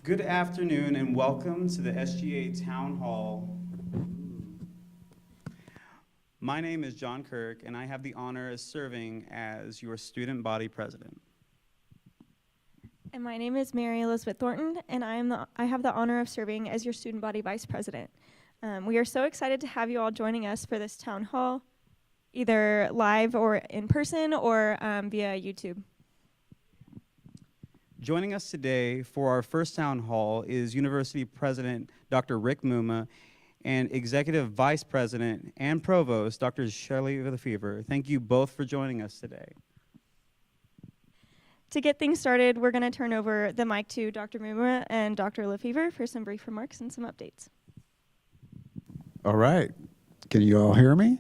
Good afternoon and welcome to the SGA Town Hall. My name is John Kirk and I have the honor of serving as your student body president. And my name is Mary Elizabeth Thornton and I have the honor of serving as your student body vice president. We are so excited to have you all joining us for this town hall, either live or in person or via YouTube. Joining us today for our first town hall is University President Dr. Rick Muma and Executive Vice President and Provost Dr. Shirley Lafever. Thank you both for joining us today. To get things started, we're going to turn over the mic to Dr. Muma and Dr. Lafever for some brief remarks and some updates. All right. Can you all hear me?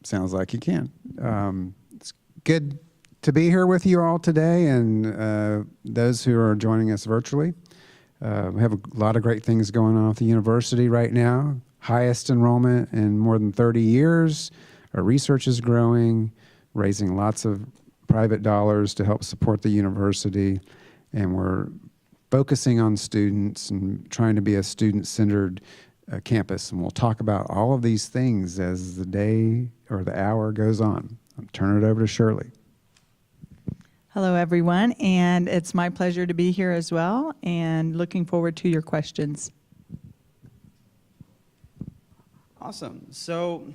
Sounds like you can. It's good to be here with you all today and those who are joining us virtually. We have a lot of great things going on at the university right now. Highest enrollment in more than 30 years. Our research is growing, raising lots of private dollars to help support the university. And we're focusing on students and trying to be a student-centered campus. And we'll talk about all of these things as the day or the hour goes on. I'll turn it over to Shirley. Hello, everyone, and it's my pleasure to be here as well, and looking forward to your questions. Awesome. So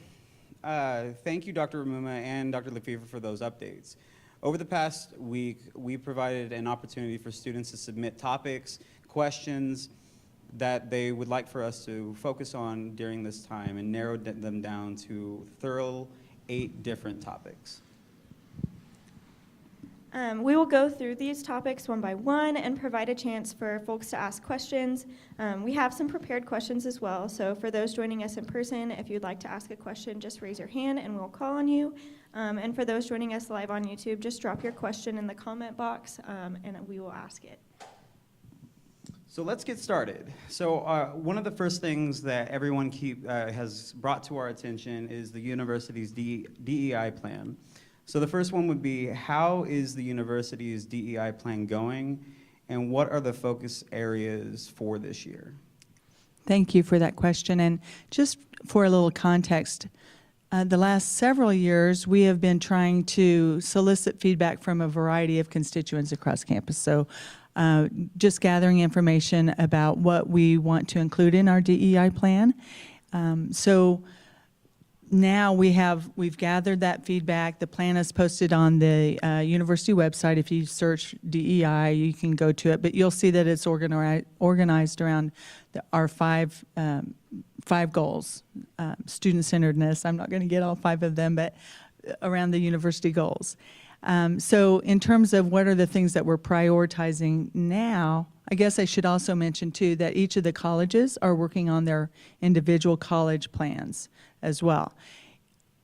thank you, Dr. Muma and Dr. Lafever, for those updates. Over the past week, we provided an opportunity for students to submit topics, questions that they would like for us to focus on during this time and narrowed them down to 8 different topics. We will go through these topics one by one and provide a chance for folks to ask questions. We have some prepared questions as well, so for those joining us in person, if you'd like to ask a question, just raise your hand and we'll call on you. And for those joining us live on YouTube, just drop your question in the comment box and we will ask it. So let's get started. So one of the first things that everyone has brought to our attention is the university's DEI plan. So the first one would be, how is the university's DEI plan going, and what are the focus areas for this year? Thank you for that question. And just for a little context, the last several years, we have been trying to solicit feedback from a variety of constituents across campus. So just gathering information about what we want to include in our DEI plan. Now we've gathered that feedback. The plan is posted on the university website. If you search DEI, you can go to it, but you'll see that it's organized around our five goals. Student-centeredness, I'm not going to get all 5 of them, but around the university goals. So in terms of what are the things that we're prioritizing now, I guess I should also mention too that each of the colleges are working on their individual college plans as well.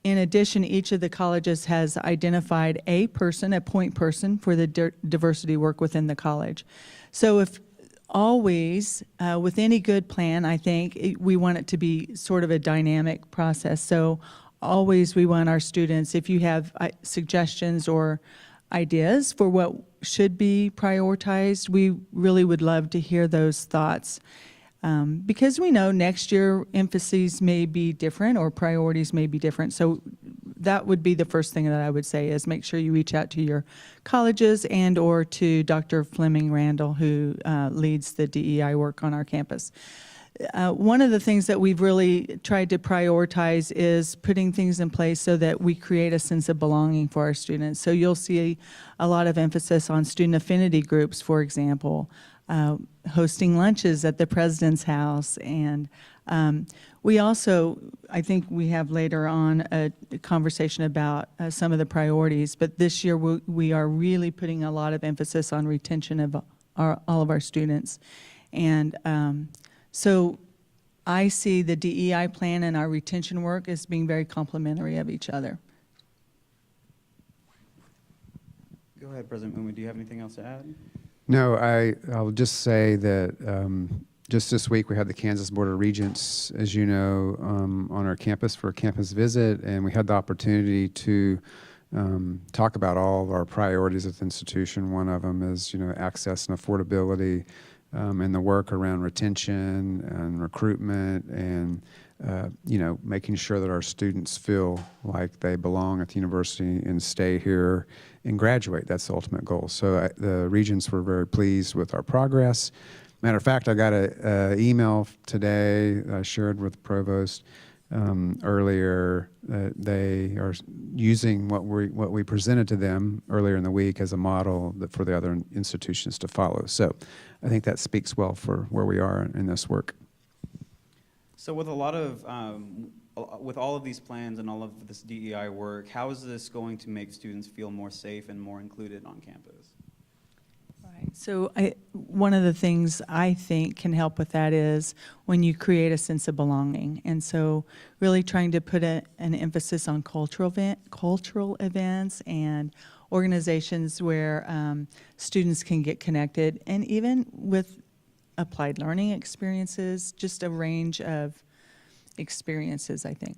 In addition, each of the colleges has identified a point person for the diversity work within the college. So if always, with any good plan, I think we want it to be sort of a dynamic process. So always we want our students, if you have suggestions or ideas for what should be prioritized, we really would love to hear those thoughts. Because we know next year emphases may be different or priorities may be different. So that would be the first thing that I would say is make sure you reach out to your colleges and or to Dr. Fleming Randall, who leads the DEI work on our campus. One of the things that we've really tried to prioritize is putting things in place so that we create a sense of belonging for our students. So you'll see a lot of emphasis on student affinity groups, for example, hosting lunches at the president's house. And we also, I think we have later on a conversation about some of the priorities, but this year we are really putting a lot of emphasis on retention of all of our students. And so I see the DEI plan and our retention work as being very complementary of each other. Go ahead, President Muma. Do you have anything else to add? No, I'll just say that just this week we had the Kansas Board of Regents, as you know, on our campus for a campus visit, and we had the opportunity to talk about all of our priorities at the institution. One of them is, access and affordability, and the work around retention and recruitment and making sure that our students feel like they belong at the university and stay here and graduate. That's the ultimate goal. So the regents were very pleased with our progress. Matter of fact, I got an email today that I shared with the provost earlier. They are using what we presented to them earlier in the week as a model for the other institutions to follow. So I think that speaks well for where we are in this work. So with a lot of, with all of these plans and all of this DEI work, how is this going to make students feel more safe and more included on campus? Right. So one of the things I think can help with that is when you create a sense of belonging. And so really trying to put an emphasis on cultural events and organizations where students can get connected, and even with applied learning experiences, just a range of experiences, I think.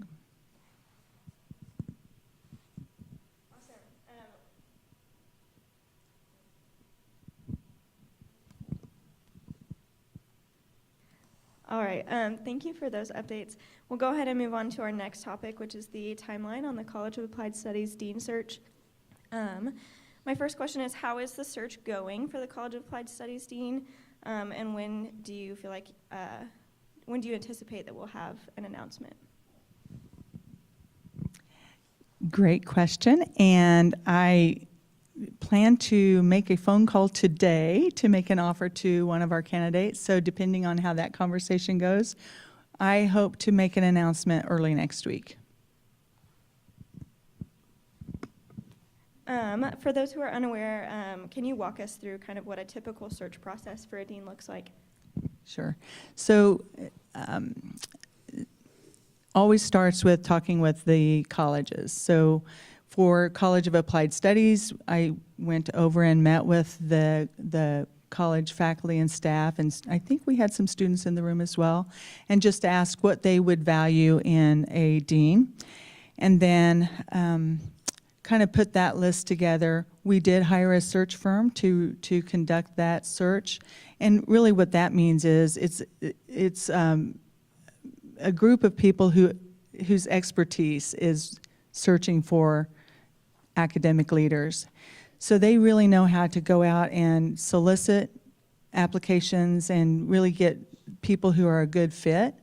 All right, thank you for those updates. We'll go ahead and move on to our next topic, which is the timeline on the College of Applied Studies Dean search. My first question is, how is the search going for the College of Applied Studies Dean? And when do you feel like, when do you anticipate that we'll have an announcement? Great question, and I plan to make a phone call today to make an offer to one of our candidates. So depending on how that conversation goes, I hope to make an announcement early next week. For those who are unaware, can you walk us through kind of what a typical search process for a dean looks like? Sure. So always starts with talking with the colleges. So for College of Applied Studies, I went over and met with the college faculty and staff, and I think we had some students in the room as well, and just asked what they would value in a dean. And then kind of put that list together. We did hire a search firm to conduct that search, and really what that means is it's a group of people whose expertise is searching for academic leaders. So they really know how to go out and solicit applications and really get people who are a good fit.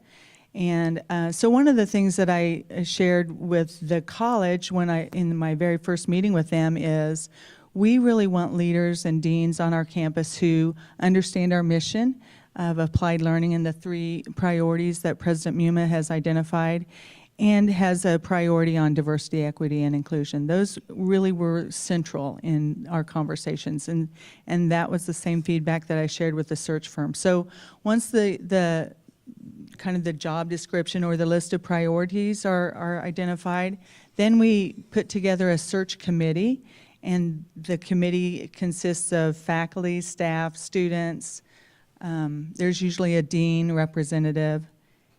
And so one of the things that I shared with the college in my very first meeting with them is we really want leaders and deans on our campus who understand our mission of applied learning and the 3 priorities that President Muma has identified, and has a priority on diversity, equity, and inclusion. Those really were central in our conversations, and that was the same feedback that I shared with the search firm. So once the kind of the job description or the list of priorities are identified, then we put together a search committee, and the committee consists of faculty, staff, students. There's usually a dean representative,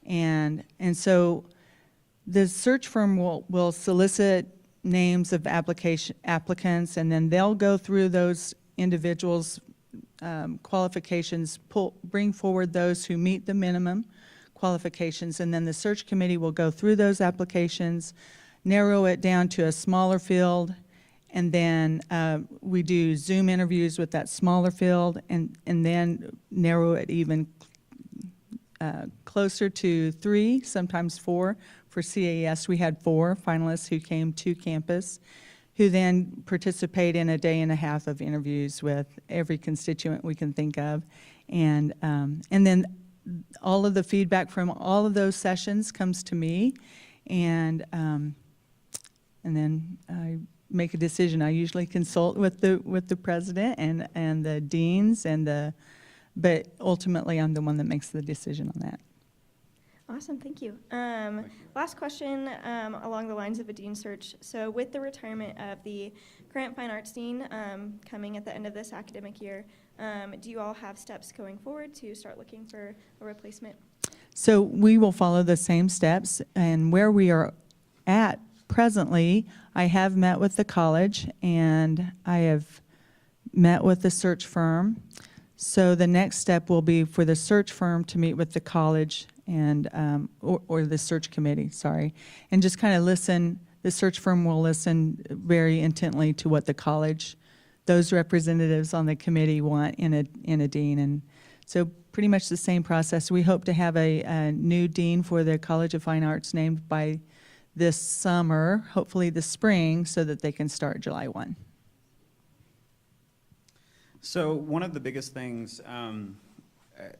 and so the search firm will solicit names of applicants, and then they'll go through those individuals' qualifications, bring forward those who meet the minimum qualifications, and then the search committee will go through those applications, narrow it down to a smaller field, and then we do Zoom interviews with that smaller field, and then narrow it even closer to 3, sometimes 4. For CAS, we had 4 finalists who came to campus, who then participate in a day and a half of interviews with every constituent we can think of. And then all of the feedback from all of those sessions comes to me, and then I make a decision. I usually consult with the president and the deans, but ultimately I'm the one that makes the decision on that. Awesome, thank you. Last question along the lines of a dean search. So with the retirement of the Grant Fine Arts Dean coming at the end of this academic year, do you all have steps going forward to start looking for a replacement? So we will follow the same steps, and where we are at presently, I have met with the college and I have met with the search firm. So the next step will be for the search firm to meet with the college and, or the search committee, sorry, and just kind of listen. The search firm will listen very intently to what the college, those representatives on the committee want in a dean. And so pretty much the same process. We hope to have a new dean for the College of Fine Arts named by this summer, hopefully this spring, so that they can start July 1. So one of the biggest things,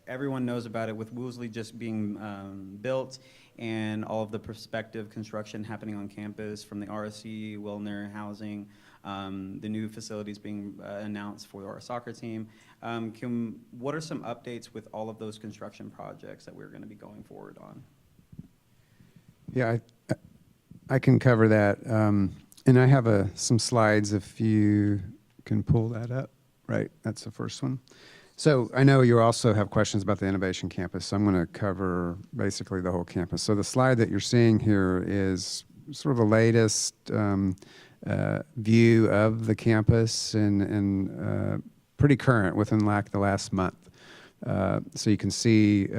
everyone knows about it with Woolsey just being built and all of the prospective construction happening on campus from the RSC, Wilner housing, the new facilities being announced for our soccer team. What are some updates with all of those construction projects that we're going to be going forward on? Yeah, I can cover that. And I have some slides if you can pull that up. Right, that's the first one. So I know you also have questions about the Innovation Campus, so I'm going to cover basically the whole campus. So the slide that you're seeing here is sort of the latest view of the campus and pretty current within like the last month. So you can see,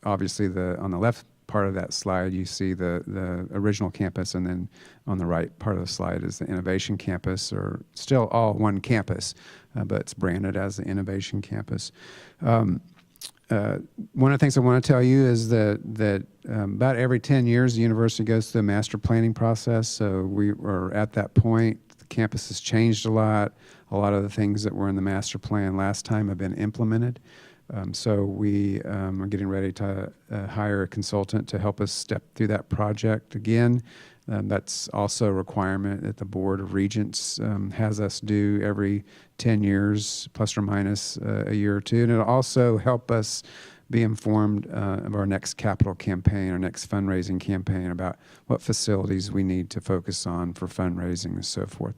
obviously, on the left part of that slide, you see the original campus, and then on the right part of the slide is the Innovation Campus, or still all one campus, but it's branded as the Innovation Campus. One of the things I want to tell you is that about every 10 years, the university goes through a master planning process. So we are at that point. The campus has changed a lot. A lot of the things that were in the master plan last time have been implemented. So we are getting ready to hire a consultant to help us step through that project again. That's also a requirement that the Board of Regents has us do every 10 years, plus or minus a year or two. And it'll also help us be informed of our next capital campaign, our next fundraising campaign, about what facilities we need to focus on for fundraising and so forth.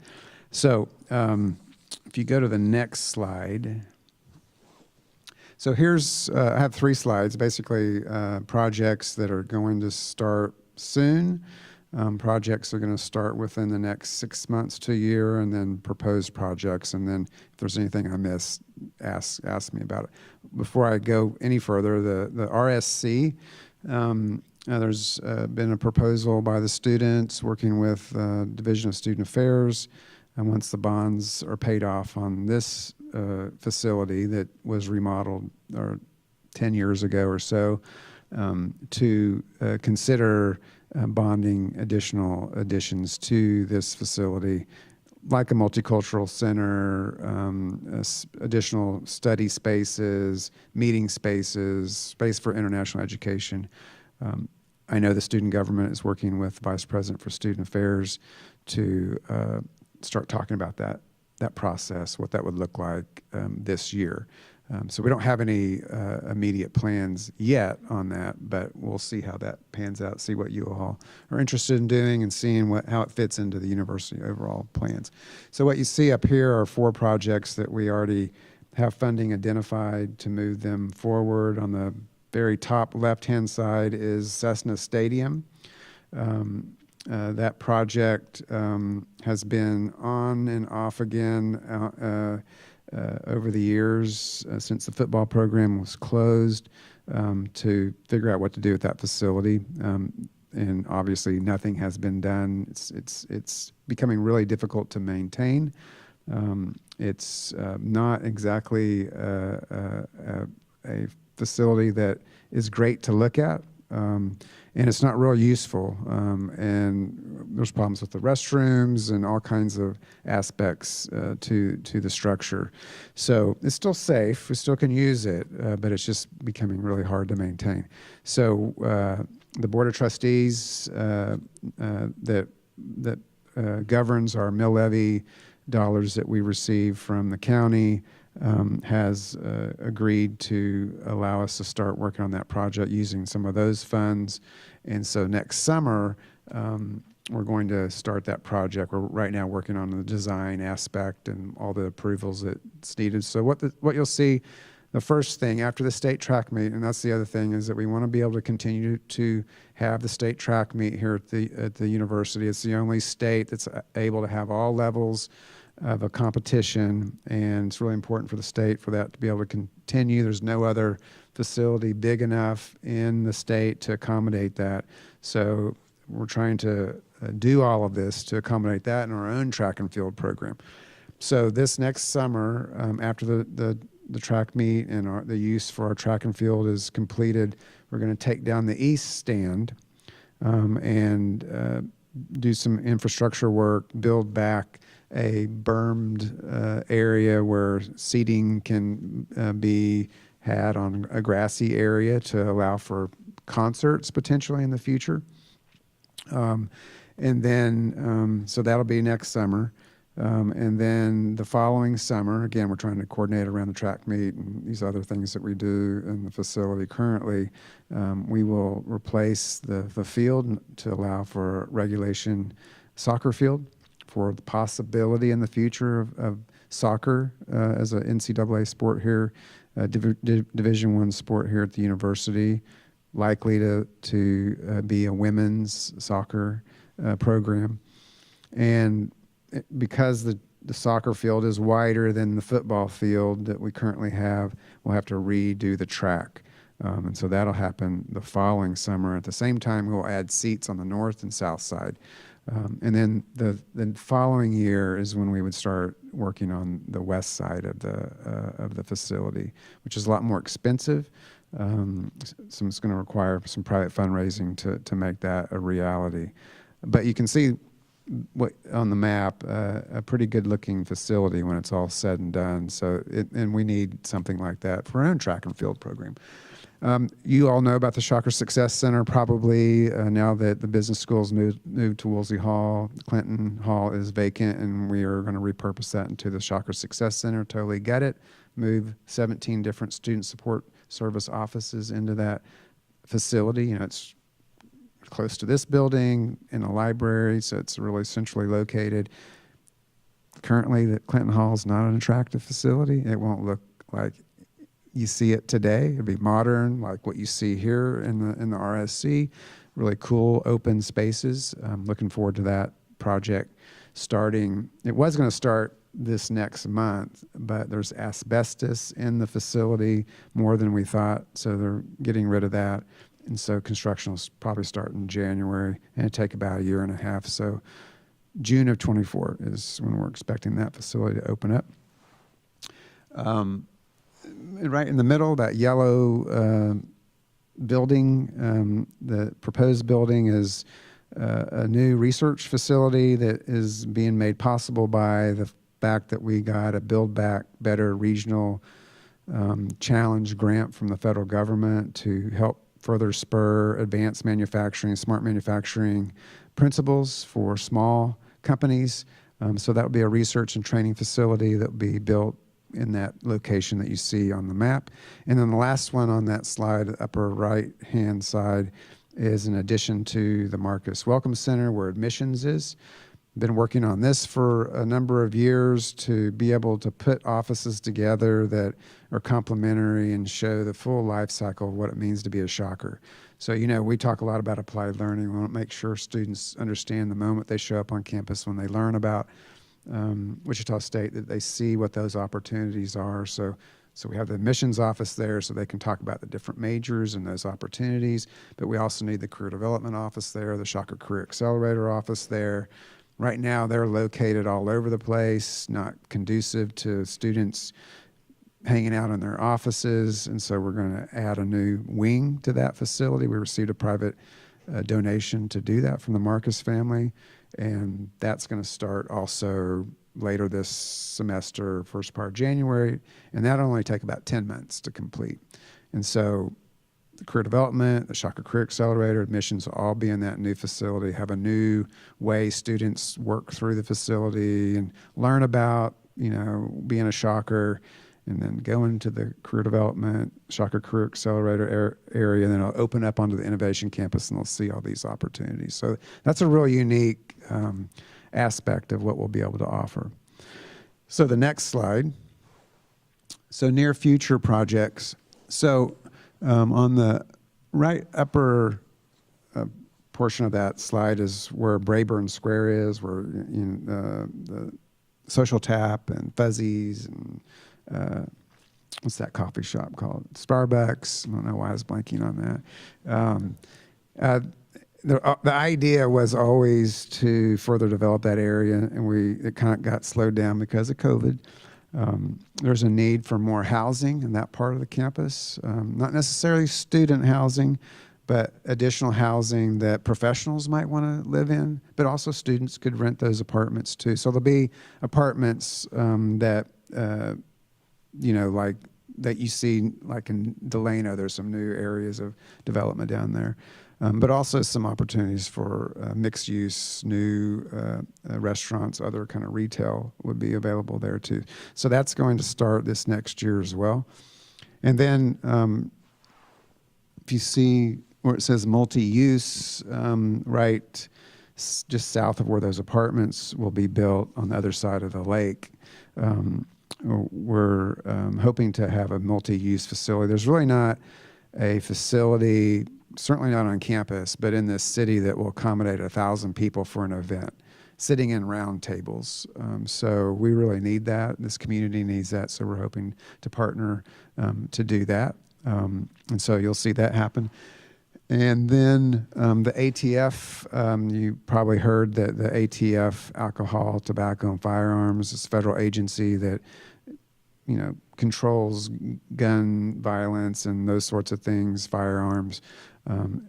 So if you go to the next slide. So here's, I have 3 slides, basically projects that are going to start soon. Projects are going to start within the next 6 months to a year, and then proposed projects. And then if there's anything I missed, ask me about it. Before I go any further, the RSC, there's been a proposal by the students working with Division of Student Affairs. And once the bonds are paid off on this facility that was remodeled 10 years ago or so, to consider bonding additional additions to this facility, like a multicultural center, additional study spaces, meeting spaces, space for international education. I know the student government is working with Vice President for Student Affairs to start talking about that process, what that would look like this year. So we don't have any immediate plans yet on that, but we'll see how that pans out, see what you all are interested in doing, and seeing how it fits into the university overall plans. So what you see up here are 4 projects that we already have funding identified to move them forward. On the very top left-hand side is Cessna Stadium. That project has been on and off again over the years since the football program was closed, to figure out what to do with that facility. And obviously nothing has been done. It's becoming really difficult to maintain. It's not exactly a facility that is great to look at. And it's not real useful, and there's problems with the restrooms and all kinds of aspects to the structure. So it's still safe, we still can use it, but it's just becoming really hard to maintain. So the Board of Trustees that governs our mill levy dollars that we receive from the county has agreed to allow us to start working on that project using some of those funds. And so next summer, we're going to start that project. We're right now working on the design aspect and all the approvals that's needed. So what you'll see, the first thing after the state track meet, and that's the other thing, is that we want to be able to continue to have the state track meet here at the university. It's the only state that's able to have all levels of a competition, and it's really important for the state for that to be able to continue. There's no other facility big enough in the state to accommodate that. So we're trying to do all of this to accommodate that in our own track and field program. So this next summer, after the track meet and the use for our track and field is completed, we're going to take down the east stand and do some infrastructure work, build back a bermed area where seating can be had on a grassy area to allow for concerts potentially in the future. And then, so that'll be next summer. And then the following summer, again, we're trying to coordinate around the track meet and these other things that we do in the facility currently. We will replace the field to allow for regulation soccer field for the possibility in the future of soccer as an NCAA sport here, Division I sport here at the university, likely to be a women's soccer program. And because the soccer field is wider than the football field that we currently have, we'll have to redo the track. And so that'll happen the following summer. At the same time, we'll add seats on the north and south side. And then the following year is when we would start working on the west side of the facility, which is a lot more expensive. So it's going to require some private fundraising to make that a reality. But you can see what on the map, a pretty good looking facility when it's all said and done. So and we need something like that for our own track and field program. You all know about the Shocker Success Center probably now that the business schools moved to Woolsey Hall. Clinton Hall is vacant, and we are going to repurpose that into the Shocker Success Center. Totally get it. Move 17 different student support service offices into that facility. You know, it's close to this building in a library, so it's really centrally located. Currently, the Clinton Hall is not an attractive facility. It won't look like you see it today. It'll be modern, like what you see here in the RSC. Really cool open spaces. I'm looking forward to that project starting. It was going to start this next month, but there's asbestos in the facility more than we thought, so they're getting rid of that. And so construction will probably start in January and it'll take about a year and a half. So June of 24 is when we're expecting that facility to open up. Right in the middle, that yellow building, the proposed building is a new research facility that is being made possible by the fact that we got a Build Back Better regional challenge grant from the federal government to help further spur advanced manufacturing, smart manufacturing principles for small companies. So that would be a research and training facility that would be built in that location that you see on the map. And then the last one on that slide, upper right-hand side, is an addition to the Marcus Welcome Center where admissions is. Been working on this for a number of years to be able to put offices together that are complementary and show the full life cycle of what it means to be a shocker. So, you know, we talk a lot about applied learning. We want to make sure students understand the moment they show up on campus when they learn about Wichita State, that they see what those opportunities are. So we have the admissions office there so they can talk about the different majors and those opportunities. But we also need the career development office there, the Shocker Career Accelerator office there. Right now, they're located all over the place, not conducive to students hanging out in their offices, and so we're going to add a new wing to that facility. We received a private donation to do that from the Marcus family, and that's going to start also later this semester, first part of January, and that'll only take about 10 months to complete. And so the career development, the Shocker Career Accelerator, admissions will all be in that new facility, have a new way students work through the facility and learn about, you know, being a Shocker, and then go into the career development, Shocker Career Accelerator area, and then it'll open up onto the innovation campus and they'll see all these opportunities. So that's a really unique aspect of what we'll be able to offer. So the next slide. So near future projects. So on the right upper portion of that slide is where Brayburn Square is, where the Social Tap and Fuzzies and what's that coffee shop called? Starbucks. I don't know why I was blanking on that. The idea was always to further develop that area, and it kind of got slowed down because of COVID. There's a need for more housing in that part of the campus, not necessarily student housing, but additional housing that professionals might want to live in, but also students could rent those apartments too. So there'll be apartments that, like that you see like in Delano. There's some new areas of development down there. But also some opportunities for mixed use, new restaurants, other kind of retail would be available there too. So that's going to start this next year as well. And then if you see where it says multi-use, right just south of where those apartments will be built on the other side of the lake, we're hoping to have a multi-use facility. There's really not a facility, certainly not on campus, but in this city that will accommodate 1,000 people for an event, sitting in round tables. So we really need that. This community needs that. So we're hoping to partner to do that. And so you'll see that happen. And then the ATF, you probably heard that the ATF, Alcohol, Tobacco, and Firearms, is a federal agency that controls gun violence and those sorts of things, firearms,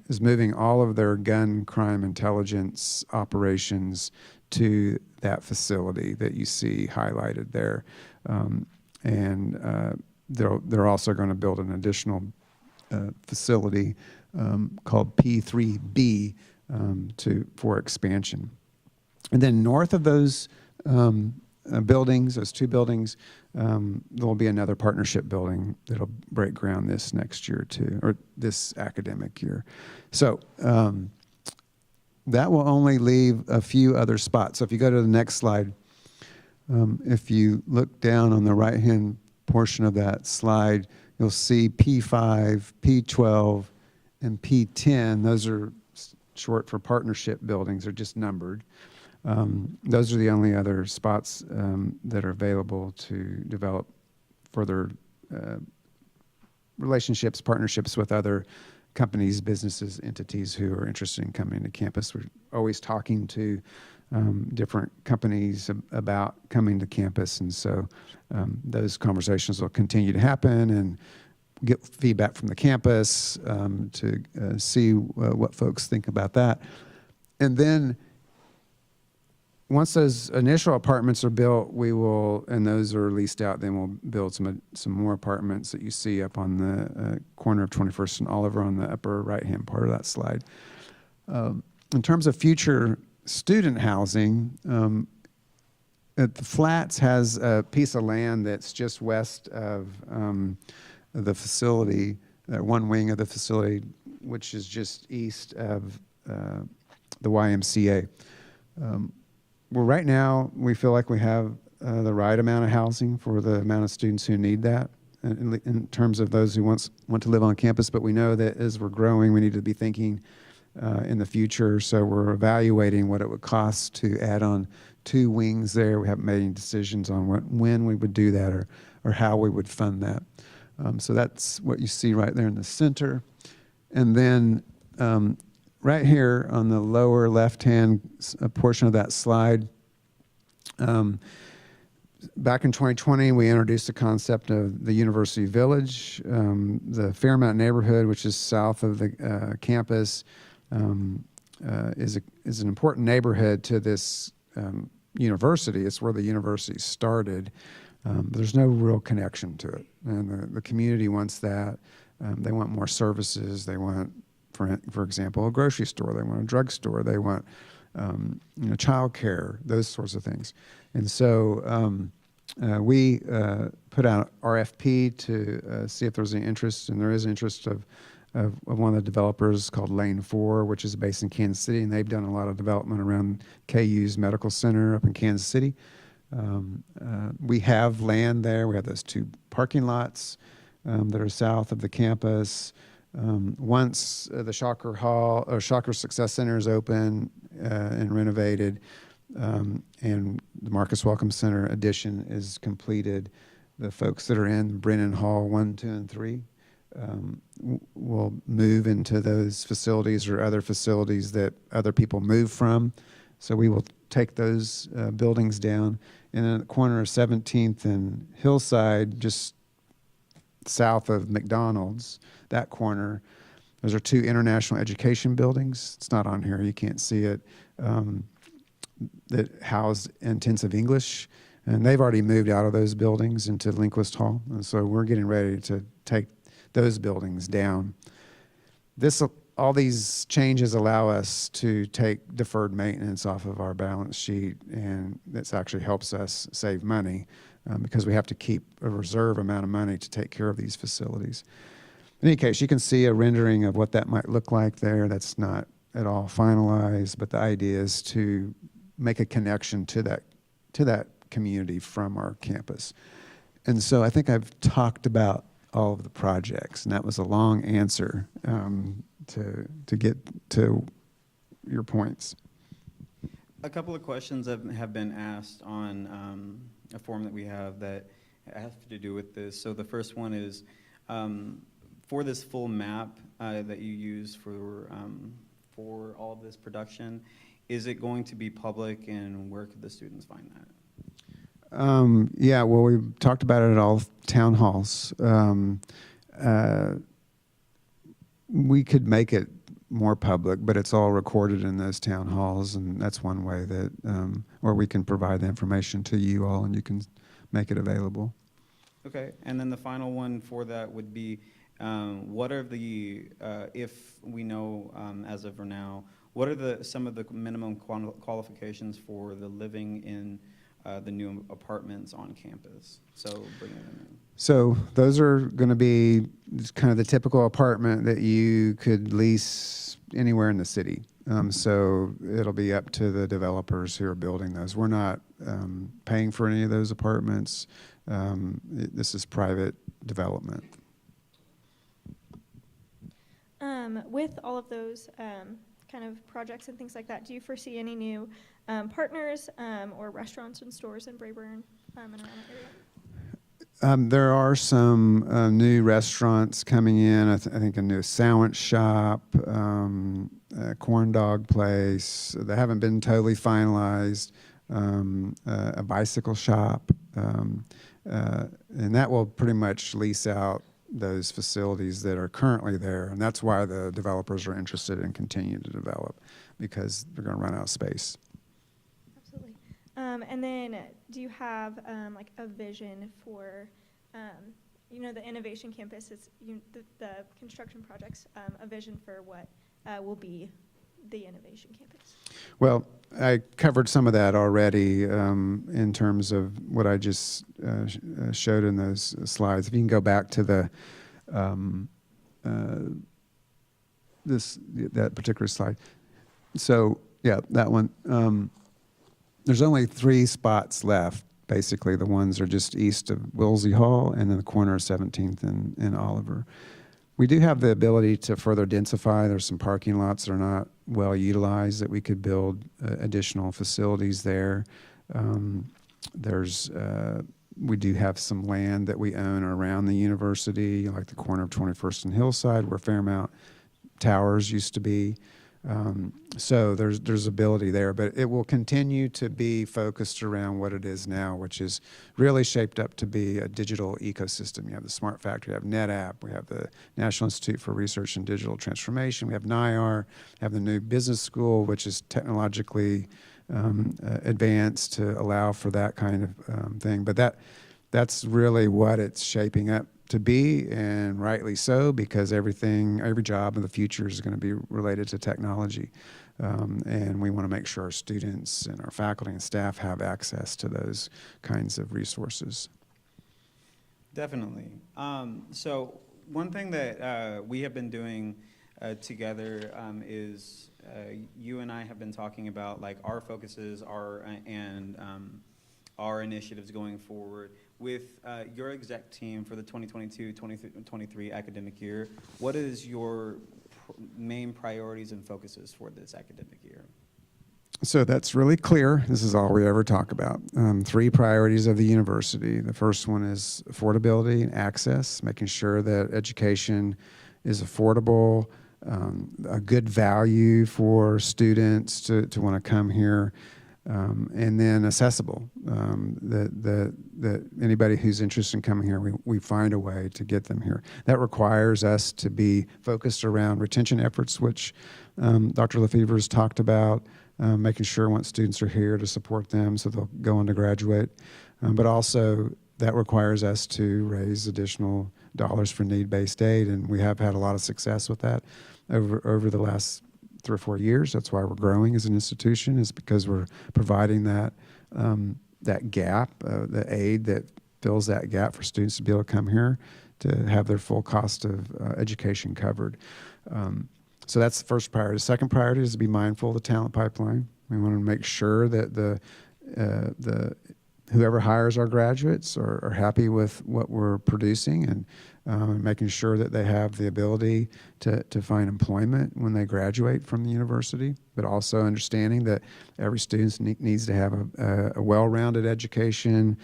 is moving all of their gun crime intelligence operations to that facility that you see highlighted there. And they're also going to build an additional facility called P3B for expansion. And then north of those buildings, those two buildings, there will be another partnership building that'll break ground this next year too, or this academic year. So that will only leave a few other spots. So if you go to the next slide, if you look down on the right-hand portion of that slide, you'll see P5, P12, and P10. Those are short for partnership buildings. They're just numbered. Those are the only other spots that are available to develop further relationships, partnerships with other companies, businesses, entities who are interested in coming to campus. We're always talking to different companies about coming to campus, and so those conversations will continue to happen and get feedback from the campus to see what folks think about that. And then once those initial apartments are built, we will, and those are leased out, then we'll build some more apartments that you see up on the corner of 21st and Oliver on the upper right-hand part of that slide. In terms of future student housing, the Flats has a piece of land that's just west of the facility, one wing of the facility, which is just east of the YMCA. Well, right now, we feel like we have the right amount of housing for the amount of students who need that in terms of those who want to live on campus, but we know that as we're growing, we need to be thinking in the future, so we're evaluating what it would cost to add on 2 wings there. We haven't made any decisions on when we would do that or how we would fund that. So that's what you see right there in the center. And then right here on the lower left-hand portion of that slide, back in 2020, we introduced the concept of the University Village. The Fairmount neighborhood, which is south of the campus, is an important neighborhood to this university. It's where the university started. There's no real connection to it, and the community wants that. They want more services. They want, for example, a grocery store. They want a drugstore. They want child care, those sorts of things. And so we put out an RFP to see if there's any interest, and there is interest of one of the developers called Lane 4, which is based in Kansas City, and they've done a lot of development around KU's medical center up in Kansas City. We have land there. We have those 2 parking lots that are south of the campus. Once the Shocker Success Center is open and renovated, and the Marcus Welcome Center addition is completed. The folks that are in Brennan Hall 1, 2, and 3 will move into those facilities or other facilities that other people move from. So we will take those buildings down. And then at the corner of 17th and Hillside, just south of McDonald's, that corner, those are 2 international education buildings. It's not on here, you can't see it, that house intensive English. And they've already moved out of those buildings into Linquist Hall. And so we're getting ready to take those buildings down. All these changes allow us to take deferred maintenance off of our balance sheet, and this actually helps us save money because we have to keep a reserve amount of money to take care of these facilities. In any case, you can see a rendering of what that might look like there. That's not at all finalized, but the idea is to make a connection to that community from our campus. And so I think I've talked about all of the projects, and that was a long answer to get to your points. A couple of questions have been asked on a form that we have that have to do with this. So the first one is, for this full map that you use for all of this production, is it going to be public, and where could the students find that? Yeah, well, we've talked about it at all town halls. We could make it more public, but it's all recorded in those town halls, and that's one way that, or we can provide the information to you all, and you can make it available. Okay, and then the final one for that would be, what are the, if we know as of now, what are some of the minimum qualifications for the living in the new apartments on campus? So bringing them in. So those are going to be kind of the typical apartment that you could lease anywhere in the city. So it'll be up to the developers who are building those. We're not paying for any of those apartments. This is private development. With all of those kind of projects and things like that, do you foresee any new partners or restaurants and stores in Brayburn and around that area? There are some new restaurants coming in. I think a new sandwich shop, a corn dog place. They haven't been totally finalized. A bicycle shop, and that will pretty much lease out those facilities that are currently there, and that's why the developers are interested in continuing to develop, because they're going to run out of space. Absolutely. And then do you have like a vision for, the innovation campus, the construction projects, a vision for what will be the innovation campus? Well, I covered some of that already in terms of what I just showed in those slides. If you can go back to the that particular slide. So yeah, that one. There's only 3 spots left. Basically, the ones are just east of Wilsey Hall and then the corner of 17th and Oliver. We do have the ability to further densify. There's some parking lots that are not well utilized that we could build additional facilities there. We do have some land that we own around the university, like the corner of 21st and Hillside, where Fairmount Towers used to be. So there's ability there, but it will continue to be focused around what it is now, which is really shaped up to be a digital ecosystem. You have the Smart Factory, you have NetApp, we have the National Institute for Research and Digital Transformation, we have NIAR, we have the new business school, which is technologically advanced to allow for that kind of thing. But that's really what it's shaping up to be, and rightly so, because every job in the future is going to be related to technology. And we want to make sure our students and our faculty and staff have access to those kinds of resources. Definitely. So one thing that we have been doing together is you and I have been talking about like our focuses and our initiatives going forward. With your exec team for the 2022-2023 academic year, what is your main priorities and focuses for this academic year? So that's really clear. This is all we ever talk about. 3 priorities of the university. The first one is affordability and access, making sure that education is affordable, a good value for students to want to come here, and then accessible. That anybody who's interested in coming here, we find a way to get them here. That requires us to be focused around retention efforts, which Dr. Lafever has talked about, making sure once students are here to support them so they'll go on to graduate. But also that requires us to raise additional dollars for need-based aid, and we have had a lot of success with that over the last 3 or 4 years. That's why we're growing as an institution, is because we're providing that that gap, the aid that fills that gap for students to be able to come here to have their full cost of education covered. So that's the first priority. The second priority is to be mindful of the talent pipeline. We want to make sure that the whoever hires our graduates are happy with what we're producing, and making sure that they have the ability to find employment when they graduate from the university, but also understanding that every student needs to have a well-rounded education,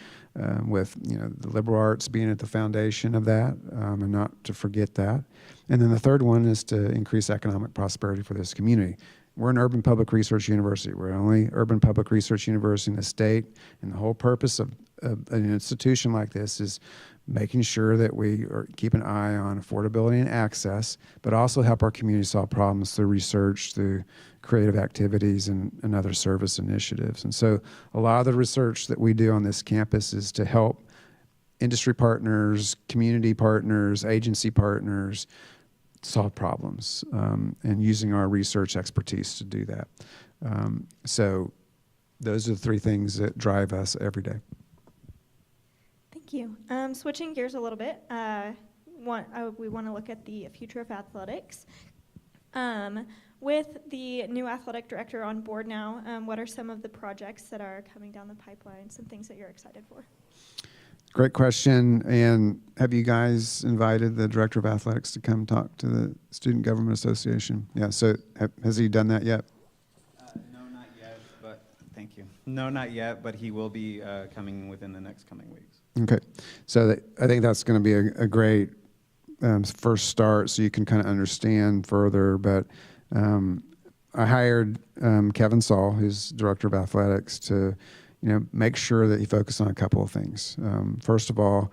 with the liberal arts being at the foundation of that, and not to forget that. And then the third one is to increase economic prosperity for this community. We're an urban public research university. We're the only urban public research university in the state, and the whole purpose of an institution like this is making sure that we keep an eye on affordability and access, but also help our community solve problems through research, through creative activities, and other service initiatives. And so a lot of the research that we do on this campus is to help industry partners, community partners, agency partners solve problems, and using our research expertise to do that. So those are the 3 things that drive us every day. Thank you. Switching gears a little bit, we want to look at the future of athletics. With the new athletic director on board now, what are some of the projects that are coming down the pipeline, some things that you're excited for? Great question. And have you guys invited the director of athletics to come talk to the Student Government Association? Yeah, so has he done that yet? No, not yet, but thank you. No, not yet, but he will be coming within the next coming weeks. Okay, so I think that's going to be a great first start, so you can kind of understand further. But I hired Kevin Saul, who's director of athletics, to make sure that he focused on a couple of things. First of all,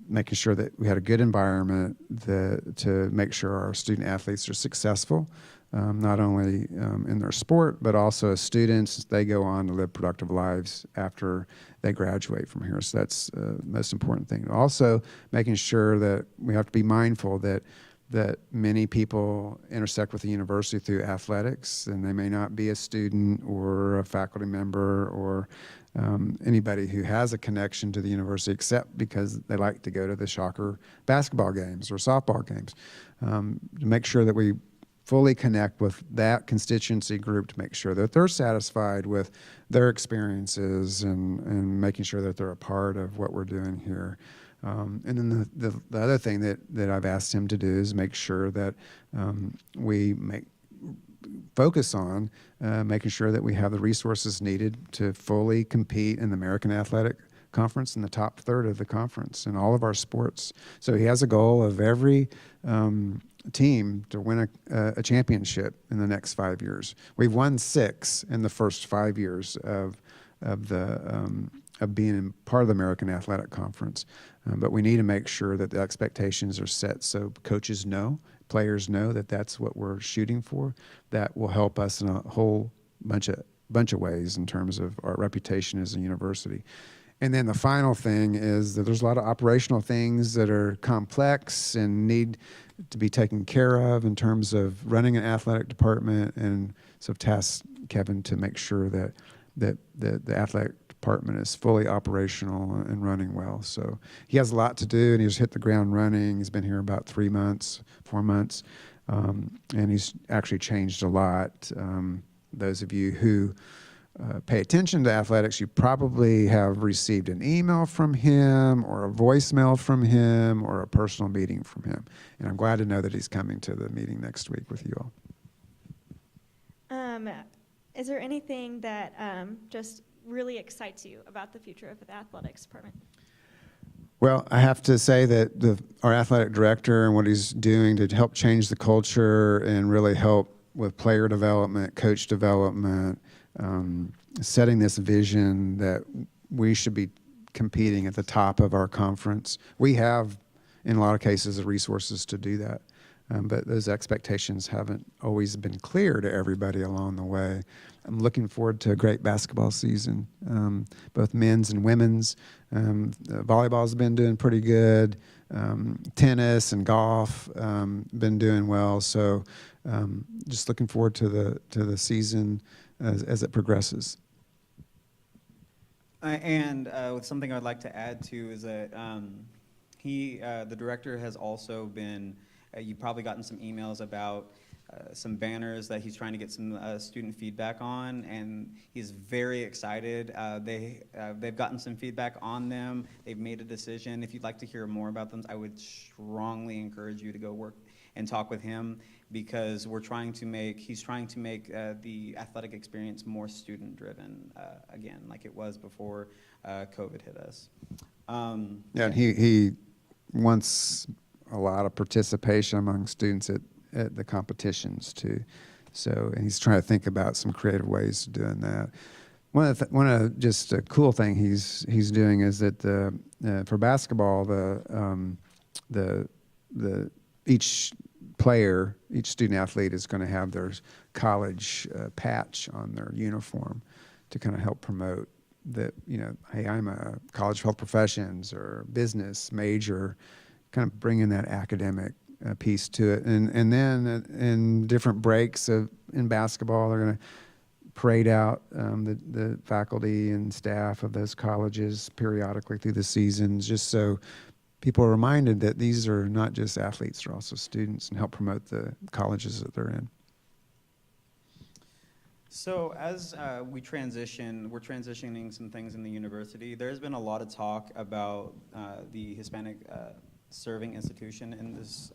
making sure that we had a good environment to make sure our student athletes are successful, not only in their sport, but also as students, they go on to live productive lives after they graduate from here. So that's the most important thing. Also, making sure that we have to be mindful that many people intersect with the university through athletics, and they may not be a student or a faculty member or anybody who has a connection to the university, except because they like to go to the Shocker basketball games or softball games. To make sure that we fully connect with that constituency group, to make sure that they're satisfied with their experiences and making sure that they're a part of what we're doing here. And then the other thing that I've asked him to do is make sure that we focus on making sure that we have the resources needed to fully compete in the American Athletic Conference in the top third of the conference in all of our sports. So he has a goal of every team to win a championship in the next 5 years. We've won 6 in the first 5 years of being part of the American Athletic Conference. But we need to make sure that the expectations are set so coaches know, players know that that's what we're shooting for. That will help us in a whole bunch of ways in terms of our reputation as a university. And then the final thing is that there's a lot of operational things that are complex and need to be taken care of in terms of running an athletic department. And so I've tasked Kevin to make sure that the athletic department is fully operational and running well. So he has a lot to do, and he's hit the ground running. He's been here about 4 months, and he's actually changed a lot. Those of you who pay attention to athletics, you probably have received an email from him or a voicemail from him or a personal meeting from him. And I'm glad to know that he's coming to the meeting next week with you all. Is there anything that just really excites you about the future of the athletics department? Well, I have to say that our athletic director and what he's doing to help change the culture and really help with player development, coach development, setting this vision that we should be competing at the top of our conference. We have, in a lot of cases, the resources to do that. But those expectations haven't always been clear to everybody along the way. I'm looking forward to a great basketball season, both men's and women's. Volleyball's been doing pretty good. Tennis and golf been doing well. So just looking forward to the season as it progresses. And with something I'd like to add to is that the director has also been, you've probably gotten some emails about some banners that he's trying to get some student feedback on, and he's very excited. They've gotten some feedback on them. They've made a decision. If you'd like to hear more about them, I would strongly encourage you to go work and talk with him, because he's trying to make the athletic experience more student-driven again, like it was before COVID hit us. Yeah, and he wants a lot of participation among students at the competitions too. So, and he's trying to think about some creative ways of doing that. One of just a cool thing he's doing is that for basketball, each player, each student athlete is going to have their college patch on their uniform to kind of help promote that, hey, I'm a college of health professions or business major, kind of bringing that academic piece to it. And then in different breaks in basketball, they're going to parade out the faculty and staff of those colleges periodically through the seasons, just so people are reminded that these are not just athletes, they're also students, and help promote the colleges that they're in. So as we're transitioning some things in the university. There's been a lot of talk about the Hispanic serving institution in this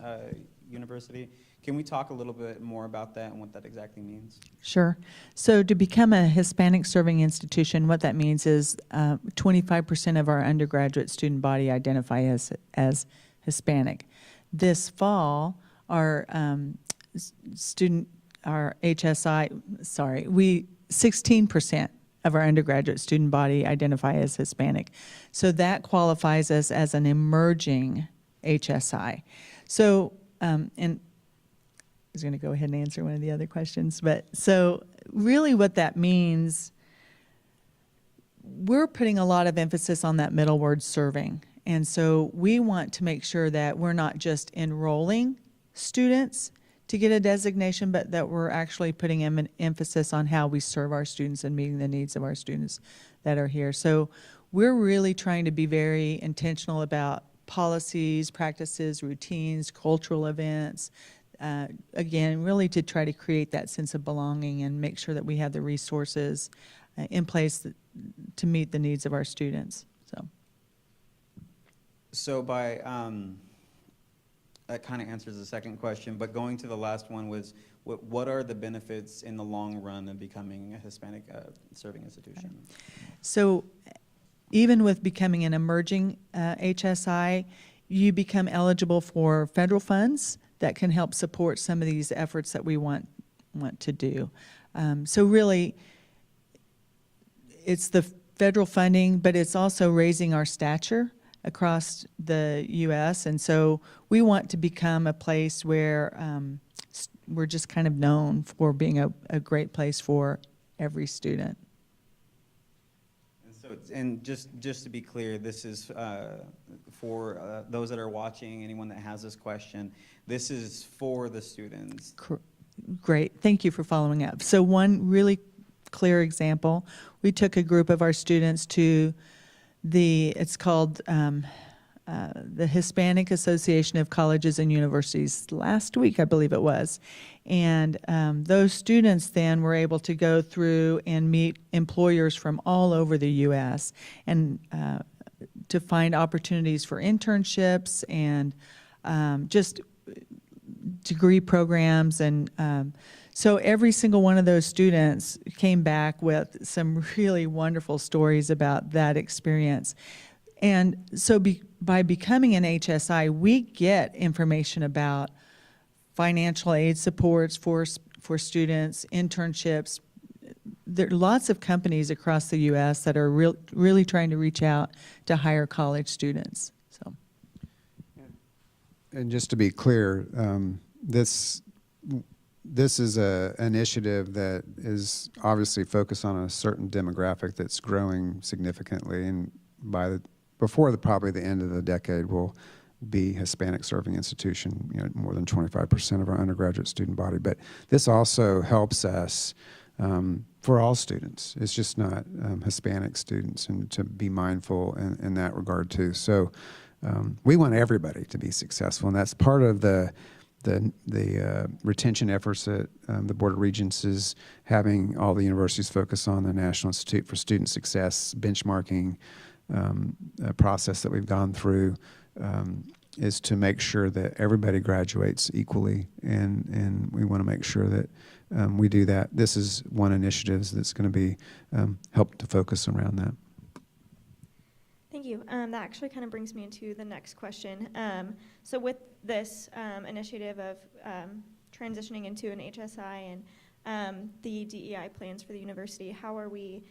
university. Can we talk a little bit more about that and what that exactly means? Sure. So to become a Hispanic serving institution, what that means is 25% of our undergraduate student body identify as Hispanic. This fall, our HSI, 16% of our undergraduate student body identify as Hispanic. So that qualifies us as an emerging HSI. So, and I was going to go ahead and answer one of the other questions, but so really what that means, we're putting a lot of emphasis on that middle word, serving. And so we want to make sure that we're not just enrolling students to get a designation, but that we're actually putting an emphasis on how we serve our students and meeting the needs of our students that are here. So we're really trying to be very intentional about policies, practices, routines, cultural events, again, really to try to create that sense of belonging and make sure that we have the resources in place to meet the needs of our students. So by, that kind of answers the second question, but going to the last one was, what are the benefits in the long run of becoming a Hispanic serving institution? So even with becoming an emerging HSI, you become eligible for federal funds that can help support some of these efforts that we want to do. So really, it's the federal funding, but it's also raising our stature across the U.S. And so we want to become a place where we're just kind of known for being a great place for every student. And just to be clear, this is for those that are watching, anyone that has this question, this is for the students. Great, thank you for following up. So one really clear example, we took a group of our students to it's called the Hispanic Association of Colleges and Universities last week, I believe it was. And those students then were able to go through and meet employers from all over the U.S. and to find opportunities for internships and just degree programs and So every single one of those students came back with some really wonderful stories about that experience. And so by becoming an HSI, we get information about financial aid supports for students, internships. There are lots of companies across the U.S. that are really trying to reach out to hire college students. So, And just to be clear, this is an initiative that is obviously focused on a certain demographic that's growing significantly, and before probably the end of the decade will be Hispanic serving institution, more than 25% of our undergraduate student body. But this also helps us for all students. It's just not Hispanic students, and to be mindful in that regard too. So we want everybody to be successful, and that's part of the retention efforts that the Board of Regents is having all the universities focus on, the National Institute for Student Success benchmarking process that we've gone through, is to make sure that everybody graduates equally, and we want to make sure that we do that. This is one initiative that's going to be help to focus around that. Thank you. That actually kind of brings me into the next question. So with this initiative of transitioning into an HSI and the DEI plans for the university, how are we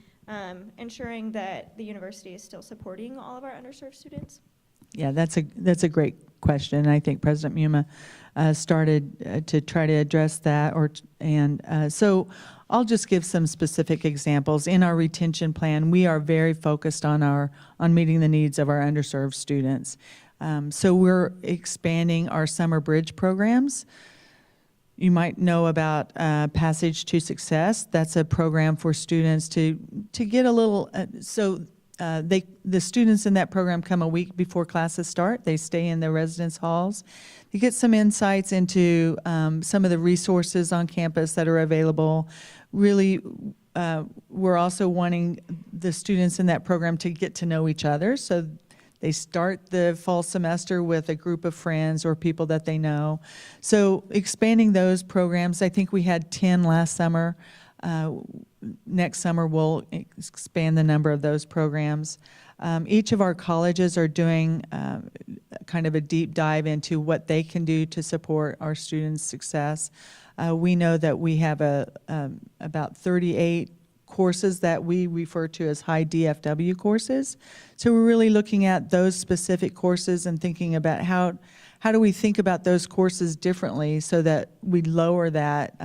ensuring that the university is still supporting all of our underserved students? yeah, that's a great question. I think President Muma started to try to address that, so I'll just give some specific examples. In our retention plan, we are very focused on meeting the needs of our underserved students. So we're expanding our summer bridge programs. You might know about Passage to Success. That's a program for students to get a little. The students in that program come a week before classes start. They stay in the residence halls. They get some insights into some of the resources on campus that are available. Really, we're also wanting the students in that program to get to know each other. So they start the fall semester with a group of friends or people that they know. So expanding those programs, I think we had 10 last summer. Next summer, we'll expand the number of those programs. Each of our colleges are doing kind of a deep dive into what they can do to support our students' success. We know that we have about 38 courses that we refer to as high DFW courses. So we're really looking at those specific courses and thinking about how do we think about those courses differently so that we lower that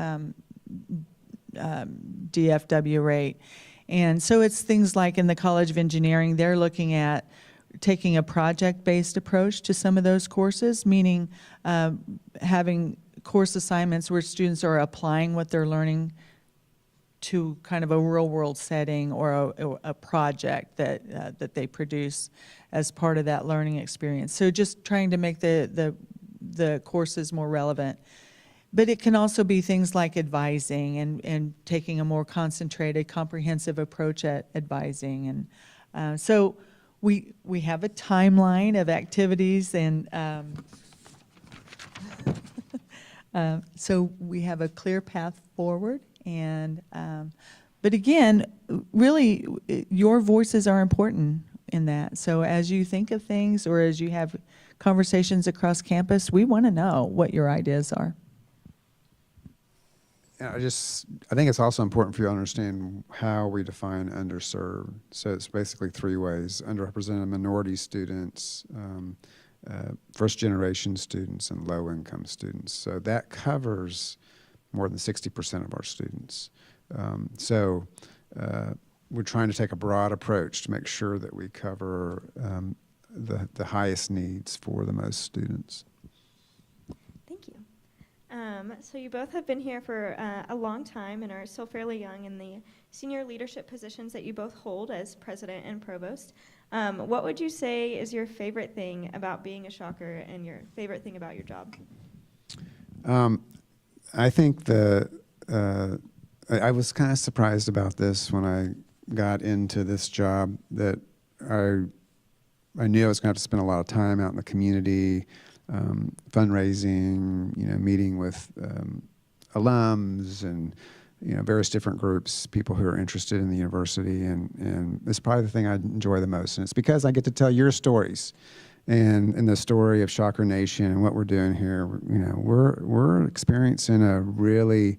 DFW rate. And so it's things like in the College of Engineering, they're looking at taking a project-based approach to some of those courses, meaning having course assignments where students are applying what they're learning to kind of a real-world setting or a project that they produce as part of that learning experience. So just trying to make the courses more relevant. But it can also be things like advising and taking a more concentrated, comprehensive approach at advising. And so we have a timeline of activities, and so we have a clear path forward. And but again, really, your voices are important in that. So as you think of things or as you have conversations across campus, we want to know what your ideas are. I think it's also important for you to understand how we define underserved. So it's basically three ways: underrepresented minority students, first-generation students, and low-income students. So that covers more than 60% of our students. We're trying to take a broad approach to make sure that we cover the highest needs for the most students. Thank you. So you both have been here for a long time and are still fairly young in the senior leadership positions that you both hold as president and provost. What would you say is your favorite thing about being a Shocker and your favorite thing about your job? I think I was kind of surprised about this when I got into this job, that I knew I was going to have to spend a lot of time out in the community, fundraising, meeting with alums and various different groups, people who are interested in the university, and it's probably the thing I enjoy the most. And it's because I get to tell your stories, and the story of Shocker Nation and what we're doing here. We're experiencing a really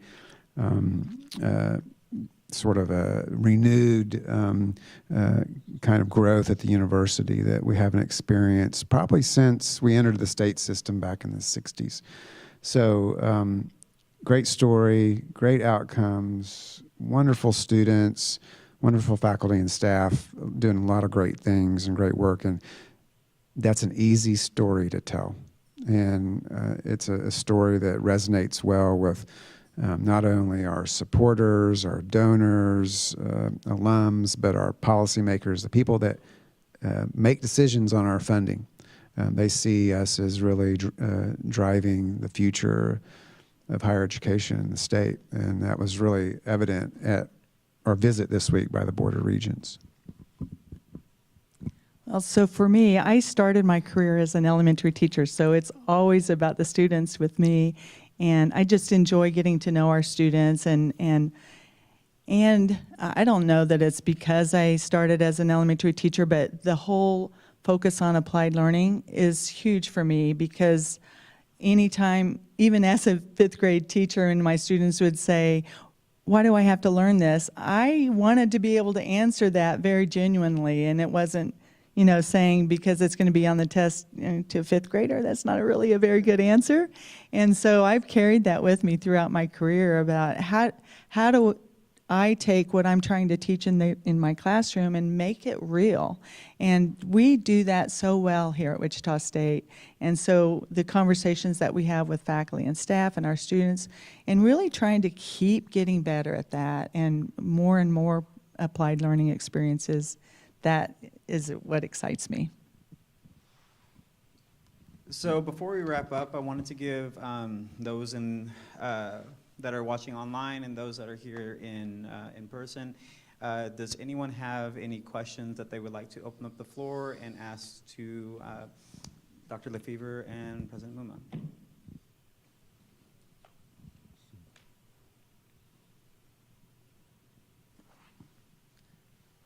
sort of a renewed kind of growth at the university that we haven't experienced probably since we entered the state system back in the 60s. So great story, great outcomes, wonderful students, wonderful faculty and staff doing a lot of great things and great work. And that's an easy story to tell. And it's a story that resonates well with not only our supporters, our donors, alums, but our policymakers, the people that make decisions on our funding. They see us as really driving the future of higher education in the state, and that was really evident at our visit this week by the Board of Regents. Well, so for me, I started my career as an elementary teacher, so it's always about the students with me, and I just enjoy getting to know our students, and I don't know that it's because I started as an elementary teacher, but the whole focus on applied learning is huge for me, because anytime, even as a fifth grade teacher, and my students would say, why do I have to learn this? I wanted to be able to answer that very genuinely, and it wasn't, saying because it's going to be on the test to a fifth grader. That's not really a very good answer. And so I've carried that with me throughout my career about how do I take what I'm trying to teach in my classroom and make it real. And we do that so well here at Wichita State. And so the conversations that we have with faculty and staff and our students, and really trying to keep getting better at that and more applied learning experiences, that is what excites me. So before we wrap up, I wanted to give those that are watching online and those that are here in person, does anyone have any questions that they would like to open up the floor and ask to Dr. Lafever and President Muma?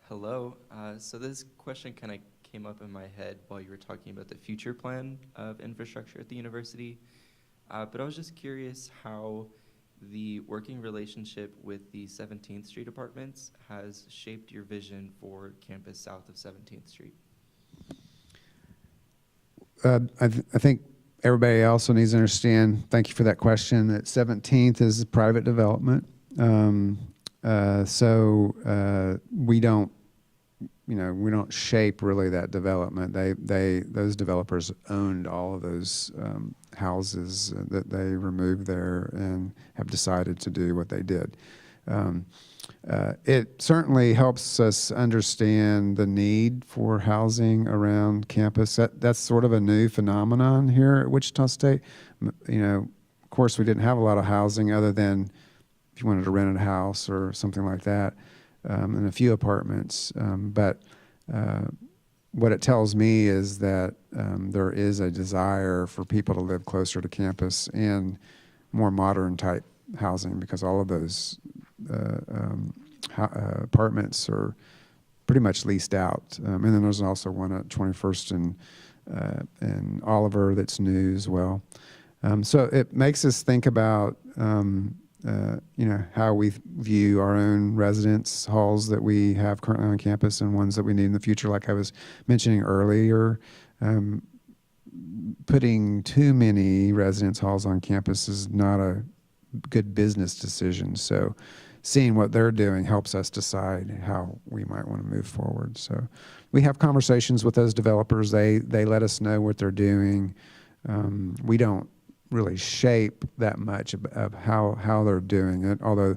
Hello. So this question kind of came up in my head while you were talking about the future plan of infrastructure at the university. But I was just curious how the working relationship with the 17th Street apartments has shaped your vision for campus south of 17th Street. I think everybody also needs to understand, thank you for that question, that 17th is a private development. So we don't shape really that development. Those developers owned all of those houses that they removed there and have decided to do what they did. It certainly helps us understand the need for housing around campus. That's sort of a new phenomenon here at Wichita State. Of course, we didn't have a lot of housing other than if you wanted to rent a house or something like that, and a few apartments. But what it tells me is that there is a desire for people to live closer to campus and more modern type housing, because all of those apartments are pretty much leased out. And then there's also one at 21st and Oliver that's new as well. So it makes us think about how we view our own residence halls that we have currently on campus and ones that we need in the future. Like I was mentioning earlier, putting too many residence halls on campus is not a good business decision. So seeing what they're doing helps us decide how we might want to move forward. So we have conversations with those developers. They let us know what they're doing. We don't really shape that much of how they're doing it, although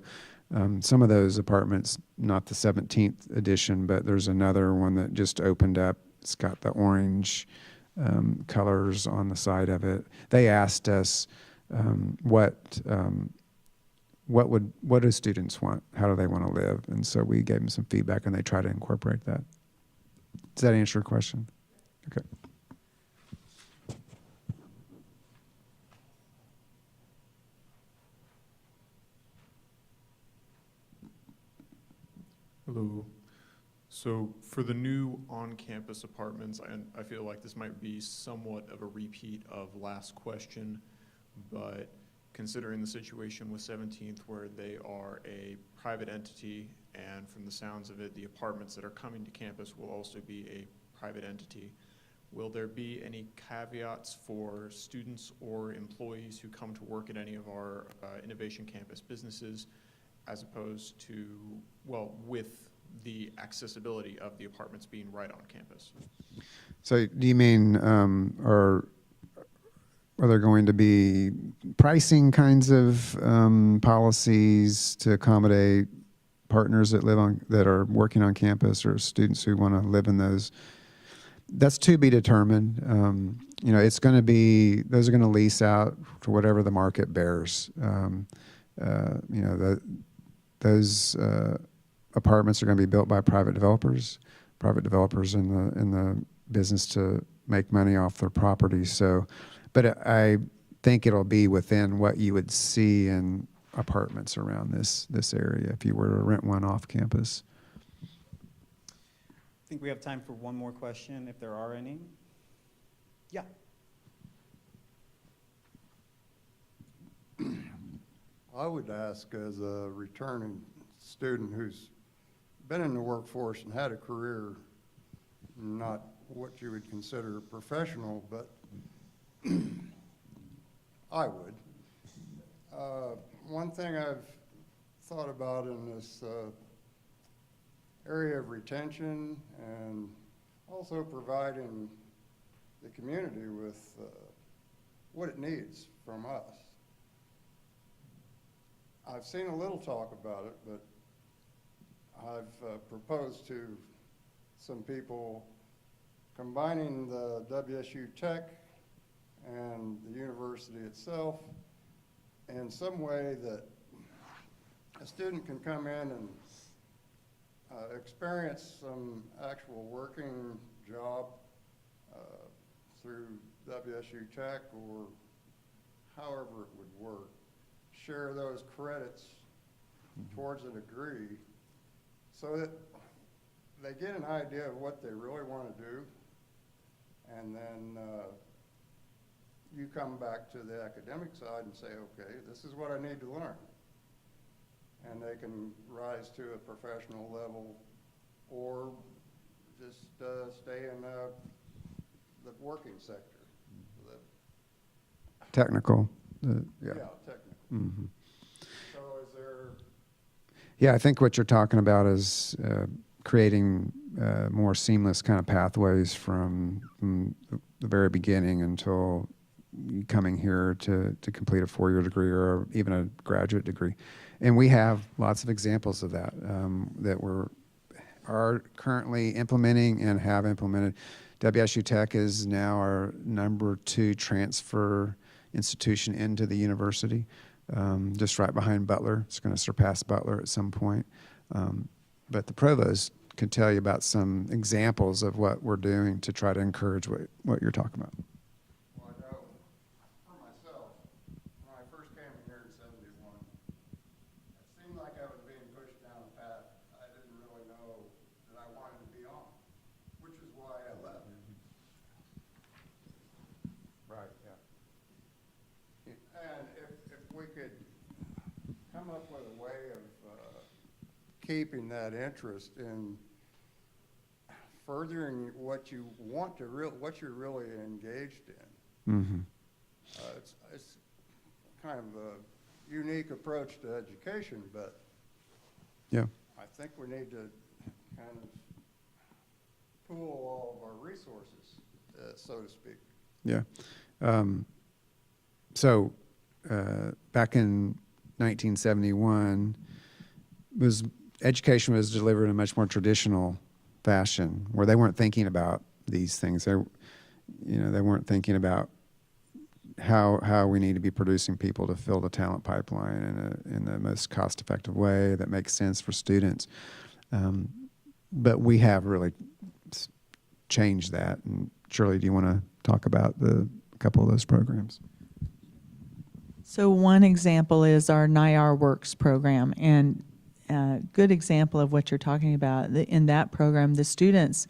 some of those apartments, not the 17th edition, but there's another one that just opened up. It's got the orange colors on the side of it. They asked us what do students want? How do they want to live? And so we gave them some feedback, and they try to incorporate that. Does that answer your question? Okay. Hello. So for the new on-campus apartments, I feel like this might be somewhat of a repeat of last question, but considering the situation with 17th where they are a private entity, and from the sounds of it, the apartments that are coming to campus will also be a private entity, will there be any caveats for students or employees who come to work at any of our Innovation Campus businesses as opposed to, well, with the accessibility of the apartments being right on campus? So do you mean, are there going to be pricing kinds of policies to accommodate partners that that are working on campus, or students who want to live in those? That's to be determined. You know, it's going to be, those are going to lease out to whatever the market bears. You know, those apartments are going to be built by private developers in the business to make money off their property. So, but I think it'll be within what you would see in apartments around this area if you were to rent one off campus. I think we have time for one more question, if there are any. Yeah. I would ask, as a returning student who's been in the workforce and had a career, not what you would consider professional, but I would. One thing I've thought about in this area of retention and also providing the community with what it needs from us. I've seen a little talk about it, but I've proposed to some people combining the WSU Tech and the university itself in some way that a student can come in and experience some actual working job through WSU Tech or however it would work. Share those credits towards a degree so that they get an idea of what they really want to do, and then you come back to the academic side and say, okay, this is what I need to learn. And they can rise to a professional level or just stay in the working sector. Technical. Yeah. Technical. Mm-hmm. So is there... Yeah, I think what you're talking about is creating more seamless kind of pathways from the very beginning until coming here to complete a four-year degree or even a graduate degree. And we have lots of examples of that that are currently implementing and have implemented. WSU Tech is now our #2 transfer institution into the university, just right behind Butler. It's going to surpass Butler at some point. But the provost can tell you about some examples of what we're doing to try to encourage what you're talking about. Well, I know for myself, when I first came in here in '71, it seemed like I was being pushed down a path I didn't really know that I wanted to be on, which is why I left. Right, yeah. And if we could come up with a way of keeping that interest in furthering what you want to what you're really engaged in. Mm-hmm. It's kind of a unique approach to education, but Yeah. I think we need to kind of pool all of our resources, so to speak. Yeah. So back in 1971, education was delivered in a much more traditional fashion, where they weren't thinking about these things. They weren't thinking about how we need to be producing people to fill the talent pipeline in the most cost-effective way that makes sense for students. But we have really changed that. And Shirley, do you want to talk about a couple of those programs? So one example is our NIAR Works program, and good example of what you're talking about. In that program, the students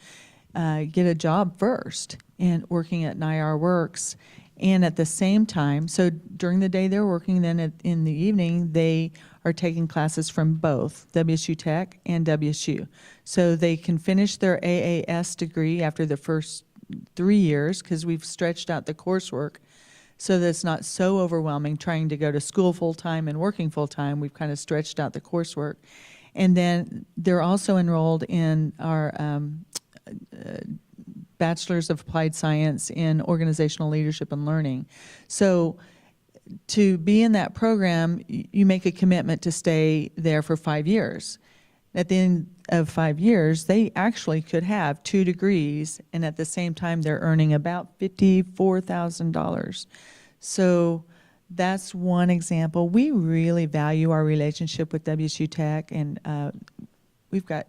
get a job first and working at NIR Works. And at the same time, so during the day they're working, then in the evening, they are taking classes from both WSU Tech and WSU. So they can finish their AAS degree after the first 3 years, because we've stretched out the coursework so that it's not so overwhelming trying to go to school full-time and working full-time. We've kind of stretched out the coursework. And then they're also enrolled in our Bachelor's of Applied Science in Organizational Leadership and Learning. So to be in that program, you make a commitment to stay there for 5 years. At the end of 5 years, they actually could have 2 degrees, and at the same time, they're earning about $54,000. So that's one example. We really value our relationship with WSU Tech, and we've got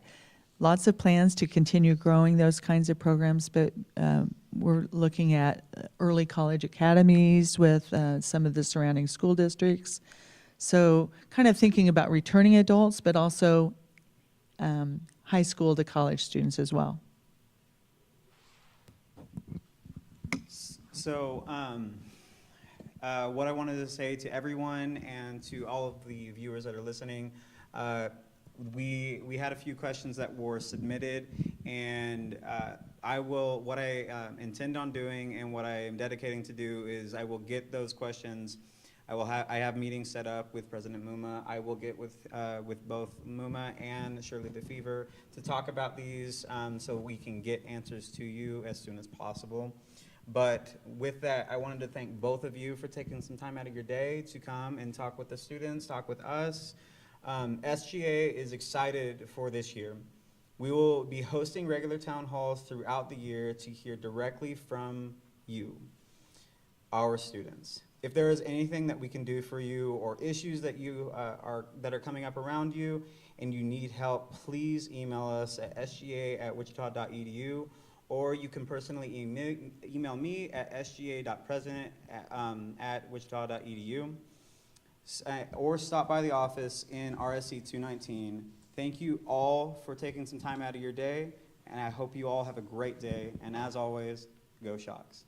lots of plans to continue growing those kinds of programs, but we're looking at early college academies with some of the surrounding school districts. So kind of thinking about returning adults, but also high school to college students as well. So what I wanted to say to everyone and to all of the viewers that are listening, we had a few questions that were submitted, and what I intend on doing and what I am dedicating to do is I will get those questions. I have meetings set up with President Muma. I will get with both Muma and Shirley Lafever to talk about these so we can get answers to you as soon as possible. But with that, I wanted to thank both of you for taking some time out of your day to come and talk with the students, talk with us. SGA is excited for this year. We will be hosting regular town halls throughout the year to hear directly from you, our students. If there is anything that we can do for you or issues that that are coming up around you and you need help, please email us at sga@wichita.edu, or you can personally email me at sga.president@wichita.edu, or stop by the office in RSC 219. Thank you all for taking some time out of your day, and I hope you all have a great day. And as always, go Shocks.